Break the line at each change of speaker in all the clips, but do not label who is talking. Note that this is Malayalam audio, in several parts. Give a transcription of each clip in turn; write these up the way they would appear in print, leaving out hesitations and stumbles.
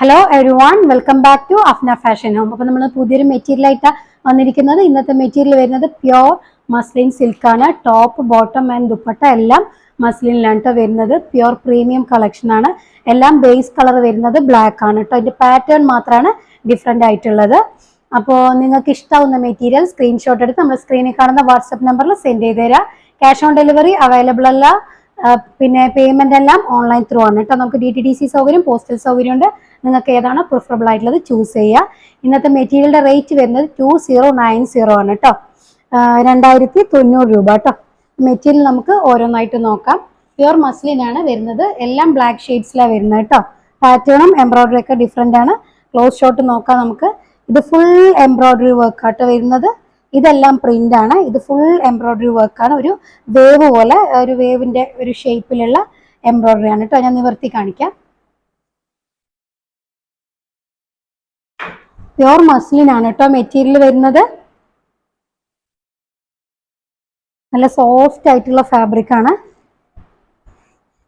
Hello everyone, welcome back to Afna fashion home. അപ്പോൾ നമ്മൾ പുതിയൊരു മെറ്റീരിയൽ ആയിട്ടാണ് വന്നിരിക്കുന്നത്. ഇന്നത്തെ മെറ്റീരിയൽ വരുന്നത് പ്യോർ മസ്ലിൻ സിൽക്കാണ്. ടോപ്പ്, ബോട്ടം ആൻഡ് ദുപ്പട്ട എല്ലാം മസ്ലിനിലാണ് കേട്ടോ വരുന്നത്. പ്യോർ പ്രീമിയം കളക്ഷൻ ആണ്. എല്ലാം ബേസ് കളർ വരുന്നത് ബ്ലാക്ക് ആണ് കേട്ടോ. അതിന്റെ പാറ്റേൺ മാത്രമാണ് ഡിഫറെന്റ് ആയിട്ടുള്ളത്. അപ്പോൾ നിങ്ങൾക്ക് ഇഷ്ടമാവുന്ന മെറ്റീരിയൽ സ്ക്രീൻഷോട്ട് എടുത്ത് നമ്മൾ സ്ക്രീനിൽ കാണുന്ന വാട്സ്ആപ്പ് നമ്പറിൽ സെൻഡ് ചെയ്ത് തരാം. ക്യാഷ് ഓൺ ഡെലിവറി അവൈലബിൾ അല്ല. പിന്നെ പേയ്മെന്റ് എല്ലാം ഓൺലൈൻ ത്രൂ ആണ് കേട്ടോ. നമുക്ക് DTDC സൗകര്യം, പോസ്റ്റൽ സൗകര്യം ഉണ്ട്. നിങ്ങൾക്ക് ഏതാണോ പ്രിഫറബിൾ ആയിട്ടുള്ളത് ചൂസ് ചെയ്യുക. ഇന്നത്തെ മെറ്റീരിയലിന്റെ റേറ്റ് വരുന്നത് 2090 ആണ് കേട്ടോ. 2090 രൂപ കേട്ടോ. മെറ്റീരിയൽ നമുക്ക് ഓരോന്നായിട്ട് നോക്കാം. പ്യുർ മസ്ലിൻ ആണ് വരുന്നത്. എല്ലാം ബ്ലാക്ക് ഷെയ്ഡ്സിലാണ് വരുന്നത് കേട്ടോ. പാറ്റേണും എംബ്രോയിഡറി ഒക്കെ ഡിഫറെന്റ് ആണ്. ക്ലോസ് ഷോട്ട് നോക്കാം നമുക്ക്. ഇത് ഫുൾ എംബ്രോയിഡറി വർക്ക് ആട്ടോ വരുന്നത്. ഇതെല്ലാം പ്രിന്റ് ആണ്. ഇത് ഫുൾ എംബ്രോയിഡറി വർക്കാണ്. ഒരു വേവ് പോലെ, ഒരു വേവിന്റെ ഒരു ഷേപ്പിലുള്ള എംബ്രോയിഡറി ആണ് കേട്ടോ. ഞാൻ നിവർത്തി കാണിക്കാം. പ്യോർ മസ്ലിൻ ആണ് കേട്ടോ മെറ്റീരിയൽ വരുന്നത്. നല്ല സോഫ്റ്റ് ആയിട്ടുള്ള ഫാബ്രിക് ആണ്.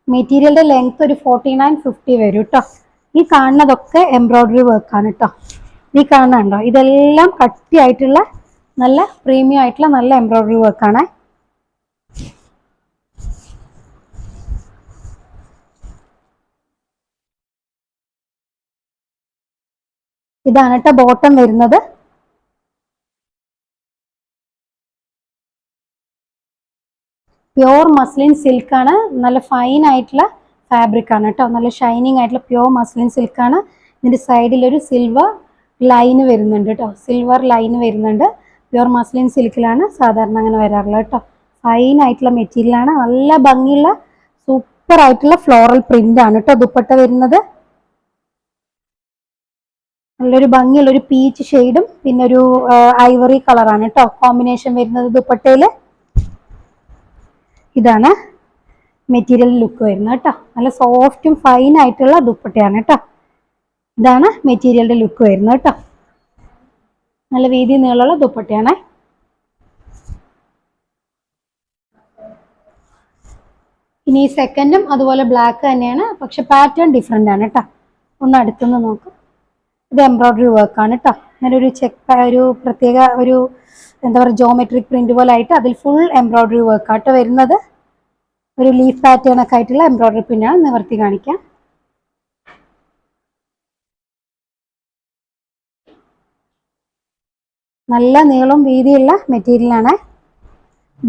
മെറ്റീരിയലിന്റെ ലെങ്ത് ഒരു 49-50 വരും കേട്ടോ. ഈ കാണുന്നതൊക്കെ എംബ്രോയിഡറി വർക്കാണ് കേട്ടോ. ഈ കാണുന്നുണ്ടോ, ഇതെല്ലാം കട്ടിയായിട്ടുള്ള നല്ല പ്രീമിയം ആയിട്ടുള്ള നല്ല എംബ്രോയിഡറി വർക്കാണ്. ഇതാണ് കേട്ടോ ബോട്ടം വരുന്നത്. പ്യോർ മസ്ലിൻ സിൽക്ക് ആണ്. നല്ല ഫൈൻ ആയിട്ടുള്ള ഫാബ്രിക് ആണ് കേട്ടോ. നല്ല ഷൈനിങ് ആയിട്ടുള്ള പ്യോർ മസ്ലിൻ സിൽക്ക് ആണ്. ഇതിന്റെ സൈഡിൽ ഒരു സിൽവർ ലൈന് വരുന്നുണ്ട് കേട്ടോ. സിൽവർ ലൈന് വരുന്നുണ്ട്. പ്യോർ മസ്ലിൻ സിൽക്കിലാണ് സാധാരണ അങ്ങനെ വരാറുള്ളത് കേട്ടോ. ഫൈൻ ആയിട്ടുള്ള മെറ്റീരിയൽ ആണ്. നല്ല ഭംഗിയുള്ള സൂപ്പർ ആയിട്ടുള്ള ഫ്ലോറൽ പ്രിന്റ് ആണ് കേട്ടോ ദുപ്പട്ട വരുന്നത്. നല്ലൊരു ഭംഗിയുള്ള ഒരു പീച്ച് ഷെയ്ഡും പിന്നെ ഒരു ഐവറി കളറാണ് കേട്ടോ കോമ്പിനേഷൻ വരുന്നത് ദുപ്പട്ടയില്. ഇതാണ് മെറ്റീരിയൽ ലുക്ക് വരുന്നത് കേട്ടോ. നല്ല സോഫ്റ്റും ഫൈൻ ആയിട്ടുള്ള ദുപ്പട്ടയാണ് കേട്ടോ. ഇതാണ് മെറ്റീരിയലിന്റെ ലുക്ക് വരുന്നത് കേട്ടോ. നല്ല വീതി നീളമുള്ള ദുപ്പട്ടയാണ്. ഇനി സെക്കൻഡും അതുപോലെ ബ്ലാക്ക് തന്നെയാണ്, പക്ഷെ പാറ്റേൺ ഡിഫറെന്റ് ആണ് കേട്ടോ. ഒന്ന് അടുത്തുനിന്ന് നോക്കാം. ഇത് എംബ്രോയിഡറി വർക്കാണ് കേട്ടോ. അങ്ങനെ ഒരു ഒരു പ്രത്യേക ഒരു എന്താ പറയുക ജോമെട്രിക് പ്രിന്റ് പോലെ ആയിട്ട് അതിൽ ഫുൾ എംബ്രോയിഡറി വർക്കാട്ടോ വരുന്നത്. ഒരു ലീഫ് പാറ്റേൺ ഒക്കെ ആയിട്ടുള്ള എംബ്രോയിഡറി പ്രിന്റാണ്. നിവർത്തി കാണിക്കാം. നല്ല നീളം വീതിയുള്ള മെറ്റീരിയൽ ആണ്.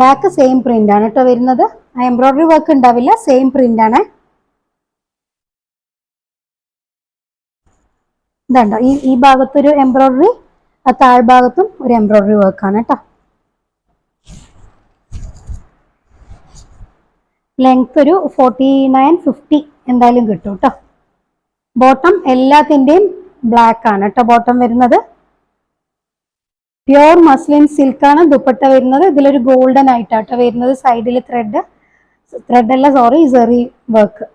ബാക്ക് സെയിം പ്രിന്റ് ആണ് കേട്ടോ വരുന്നത്. ആ എംബ്രോയിഡറി വർക്ക് ഉണ്ടാവില്ല, സെയിം പ്രിന്റ് ആണ്. ഇതുണ്ടോ, ഈ ഭാഗത്തൊരു എംബ്രോയിഡറി, ആ താഴ്ഭാഗത്തും ഒരു എംബ്രോയിഡറി വർക്കാണ് കേട്ടോ. ലെങ്ത് ഒരു 49-50 എന്തായാലും കിട്ടും കേട്ടോ. ബോട്ടം എല്ലാത്തിൻ്റെയും ബ്ലാക്ക് ആണ് കേട്ടോ ബോട്ടം വരുന്നത്. പ്യോർ മസ്ലിൻ സിൽക്ക് ആണ് ദുപ്പട്ട വരുന്നത്. ഇതിലൊരു ഗോൾഡൻ ആയിട്ടാട്ടോ വരുന്നത്. സൈഡിൽ ത്രെഡ് അല്ല, സോറി, സെറി വർക്ക്.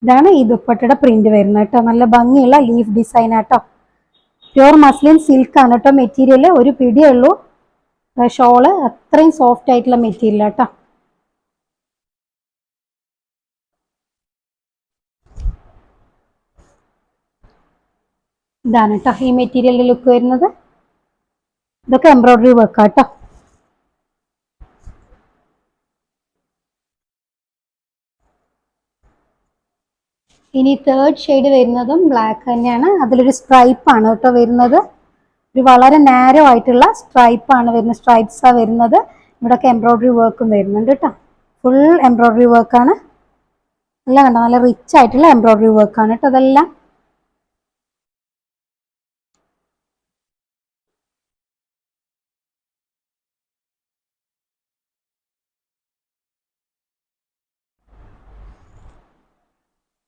ഇതാണ് ഈ ദുപ്പട്ടയുടെ പ്രിന്റ് വരുന്നത് കേട്ടോ. നല്ല ഭംഗിയുള്ള ലീഫ് ഡിസൈൻ ആട്ടോ. പ്യോർ മസ്ലിൻ സിൽക്ക് ആണ് കേട്ടോ മെറ്റീരിയൽ. ഒരു പിടിയേ ഉള്ളൂ. ഷോള് അത്രയും സോഫ്റ്റ് ആയിട്ടുള്ള മെറ്റീരിയൽ ആട്ടോ. ഇതാണ് കേട്ടോ ഈ മെറ്റീരിയലിന്റെ ലുക്ക് വരുന്നത്. ഇതൊക്കെ എംബ്രോയിഡറി വർക്ക് ആട്ടോ. ഇനി തേർഡ് ഷെയ്ഡ് വരുന്നതും ബ്ലാക്ക് തന്നെയാണ്. അതിലൊരു സ്ട്രൈപ്പ് ആണ് കേട്ടോ വരുന്നത്. ഒരു വളരെ നാരോ ആയിട്ടുള്ള സ്ട്രൈപ്പ് ആണ് വരുന്നത്. സ്ട്രൈപ്സാണ് വരുന്നത്. ഇവിടെയൊക്കെ എംബ്രോയിഡറി വർക്കും വരുന്നുണ്ട് കേട്ടോ. ഫുൾ എംബ്രോയിഡറി വർക്കാണ്. എല്ലാം കണ്ടോ, നല്ല റിച്ച് ആയിട്ടുള്ള എംബ്രോയിഡറി വർക്കാണ് കേട്ടോ അതെല്ലാം.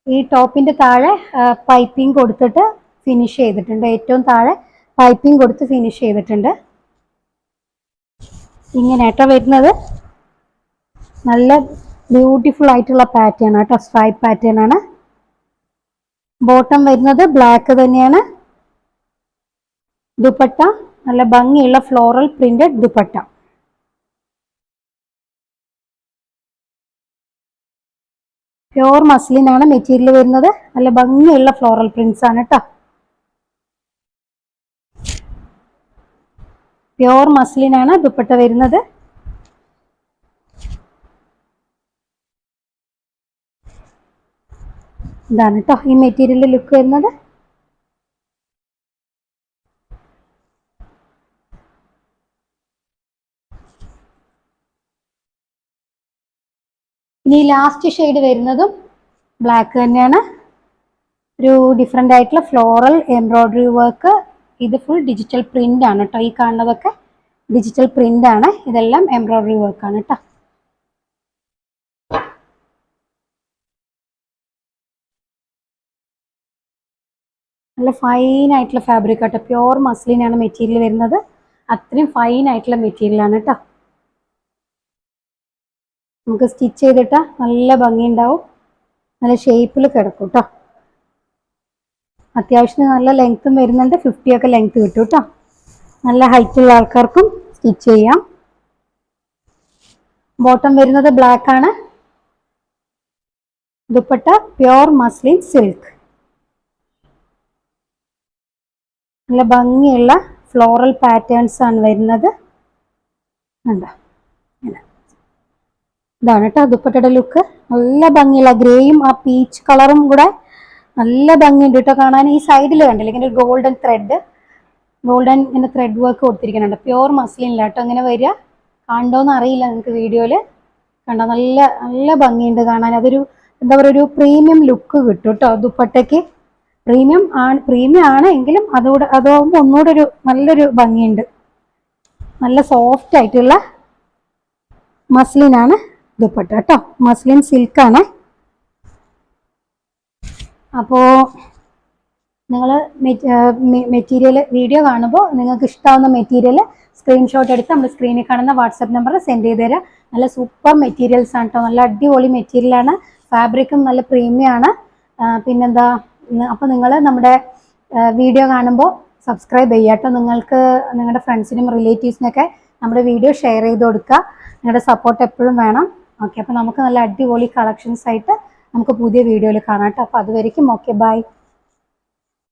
ഈ ടോപ്പിന്റെ താഴെ പൈപ്പിംഗ് കൊടുത്തിട്ട് ഫിനിഷ് ചെയ്തിട്ടുണ്ട്. ഏറ്റവും താഴെ പൈപ്പിംഗ് കൊടുത്ത് ഫിനിഷ് ചെയ്തിട്ടുണ്ട്. ഇങ്ങനെയാട്ടോ വരുന്നത്. നല്ല ബ്യൂട്ടിഫുൾ ആയിട്ടുള്ള പാറ്റേൺ ആട്ടോ. സ്ട്രൈപ്പ് പാറ്റേൺ ആണ്. ബോട്ടം വരുന്നത് ബ്ലാക്ക് തന്നെയാണ്. ദുപ്പട്ട നല്ല ഭംഗിയുള്ള floral printed dupatta. Pure muslin ആണ് മെറ്റീരിയൽ വരുന്നത്. നല്ല ഭംഗിയുള്ള ഫ്ലോറൽ പ്രിന്റ്സ് ആണ് കേട്ടോ. പ്യോർ മസ്ലിൻ ആണ് ദുപ്പട്ട വരുന്നത്. ഇതാണ് കേട്ടോ ഈ മെറ്റീരിയലിന്റെ ലുക്ക് വരുന്നത്. ഇനി ലാസ്റ്റ് ഷെയ്ഡ് വരുന്നതും ബ്ലാക്ക് തന്നെയാണ്. ഒരു ഡിഫറെൻ്റ് ആയിട്ടുള്ള ഫ്ലോറൽ എംബ്രോയിഡറി വർക്ക്. ഇത് ഫുൾ ഡിജിറ്റൽ പ്രിന്റ് ആണ് കേട്ടോ. ഈ കാണുന്നതൊക്കെ ഡിജിറ്റൽ പ്രിന്റ് ആണ്. ഇതെല്ലാം എംബ്രോയിഡറി വർക്ക് ആണ് കേട്ടോ. നല്ല ഫൈൻ ആയിട്ടുള്ള ഫാബ്രിക് ആട്ടോ. പ്യോർ മസ്ലിൻ ആണ് മെറ്റീരിയൽ വരുന്നത്. അത്രയും ഫൈൻ ആയിട്ടുള്ള മെറ്റീരിയൽ ആണ് കേട്ടോ. നമുക്ക് സ്റ്റിച്ച് ചെയ്തിട്ടാ നല്ല ഭംഗി ഉണ്ടാവും. നല്ല ഷേപ്പിൽ കിടക്കും കേട്ടോ. അത്യാവശ്യം നല്ല ലെങ്ത്തും വരുന്നുണ്ട്. 50 ഒക്കെ ലെങ്ത് കിട്ടും കേട്ടോ. നല്ല ഹൈറ്റുള്ള ആൾക്കാർക്കും സ്റ്റിച്ച് ചെയ്യാം. ബോട്ടം വരുന്നത് ബ്ലാക്ക് ആണ്. Dupatta pure muslin silk. നല്ല ഭംഗിയുള്ള ഫ്ലോറൽ പാറ്റേൺസ് ആണ് വരുന്നത്. എന്താ ഇതാണ് കേട്ടോ ദുപ്പട്ടയുടെ ലുക്ക്. നല്ല ഭംഗിയുള്ള ഗ്രേയും ആ പീച്ച് കളറും കൂടെ നല്ല ഭംഗിയുണ്ട് കേട്ടോ കാണാൻ. ഈ സൈഡിൽ കണ്ടില്ല ഇങ്ങനെ ഗോൾഡൻ ഇങ്ങനെ ത്രെഡ് വർക്ക് കൊടുത്തിരിക്കുന്നുണ്ട്. പ്യോർ മസ്ലിനില്ല കേട്ടോ ഇങ്ങനെ വരിക. കണ്ടോന്ന് അറിയില്ല നിങ്ങൾക്ക് വീഡിയോയിൽ. കണ്ടോ നല്ല നല്ല ഭംഗിയുണ്ട് കാണാൻ. അതൊരു എന്താ പറയുക ഒരു പ്രീമിയം ലുക്ക് കിട്ടും കേട്ടോ ദുപ്പട്ടയ്ക്ക്. പ്രീമിയം ആണ് എങ്കിലും അതാവുമ്പോൾ ഒന്നുകൂടെ ഒരു നല്ലൊരു ഭംഗിയുണ്ട്. നല്ല സോഫ്റ്റ് ആയിട്ടുള്ള മസ്ലിനാണ് ദുപ്പട്ട കേട്ടോ. മസ്ലിൻ സിൽക്കാണ്. അപ്പോൾ നിങ്ങൾ മെറ്റീരിയൽ വീഡിയോ കാണുമ്പോൾ നിങ്ങൾക്ക് ഇഷ്ടമാവുന്ന മെറ്റീരിയൽ സ്ക്രീൻഷോട്ട് എടുത്ത് നമ്മൾ സ്ക്രീനിൽ കാണുന്ന വാട്സപ്പ് നമ്പറിൽ സെൻഡ് ചെയ്ത് തരാം. നല്ല സൂപ്പർ മെറ്റീരിയൽസ് ആണ് കേട്ടോ. നല്ല അടിപൊളി മെറ്റീരിയലാണ്. ഫാബ്രിക്കും നല്ല പ്രീമിയം ആണ്. പിന്നെന്താ, അപ്പോൾ നിങ്ങൾ നമ്മുടെ വീഡിയോ കാണുമ്പോൾ സബ്സ്ക്രൈബ് ചെയ്യുക കേട്ടോ. നിങ്ങൾക്ക് നിങ്ങളുടെ ഫ്രണ്ട്സിനും റിലേറ്റീവ്സിനൊക്കെ നമ്മുടെ വീഡിയോ ഷെയർ ചെയ്ത് കൊടുക്കുക. നിങ്ങളുടെ സപ്പോർട്ട് എപ്പോഴും വേണം. ഓക്കെ, അപ്പോൾ നമുക്ക് നല്ല അടിപൊളി കളക്ഷൻസ് ആയിട്ട് നമുക്ക് പുതിയ വീഡിയോയിൽ കാണാം കേട്ടോ. അപ്പോൾ അതുവരെയ്ക്കും ഓക്കെ, ബൈ.